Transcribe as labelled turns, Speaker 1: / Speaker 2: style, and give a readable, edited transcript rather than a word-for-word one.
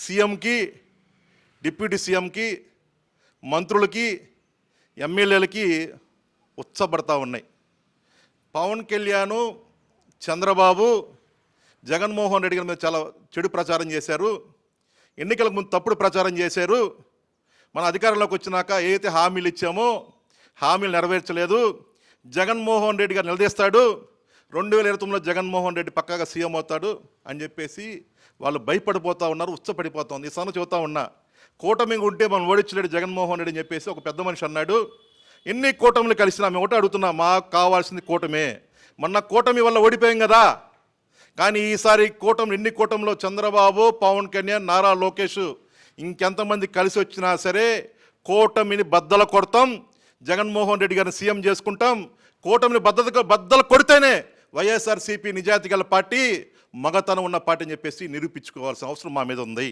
Speaker 1: సీఎంకి, deputy సీఎంకి, మంత్రులకి, ఎమ్మెల్యేలకి ఉచ్చబడతా ఉన్నాయి. పవన్ కళ్యాణ్, చంద్రబాబు, జగన్మోహన్ రెడ్డి గారి మీద చాలా చెడు ప్రచారం చేశారు. ఎన్నికలకు ముందు తప్పుడు ప్రచారం చేశారు. మన అధికారంలోకి వచ్చినాక ఏదైతే హామీలు ఇచ్చామో హామీలు నెరవేర్చలేదు. జగన్మోహన్ రెడ్డి గారు నిలదీస్తాడు, 2029లో జగన్మోహన్ రెడ్డి పక్కాగా సీఎం అవుతాడు అని చెప్పేసి వాళ్ళు భయపడిపోతూ ఉన్నారు, ఉచ్చపడిపోతుంది. ఈ సన్న చెబుతా ఉన్నా, కూటమి ఉంటే మనం ఓడించలేడు జగన్మోహన్ రెడ్డి అని చెప్పేసి ఒక పెద్ద మనిషి అన్నాడు. ఎన్ని కూటమిలు కలిసినా మేము ఒకటి అడుగుతున్నా, మాకు కావాల్సింది కూటమే. మొన్న కూటమి వల్ల ఓడిపోయాం కదా, కానీ ఈసారి కూటమి ఎన్ని కూటమిలో చంద్రబాబు, పవన్ కళ్యాణ్, నారా లోకేష్ ఇంకెంతమంది కలిసి వచ్చినా సరే కూటమిని బద్దలు కొడతాం, జగన్మోహన్ రెడ్డి గారిని సీఎం చేసుకుంటాం. కూటమిని బద్దలు కొడితేనే వైఎస్ఆర్సీపీ నిజాయితీ గల పార్టీ, మగతనం ఉన్న పార్టీ అని చెప్పేసి నిరూపించుకోవాల్సిన అవసరం మా మీద ఉంది.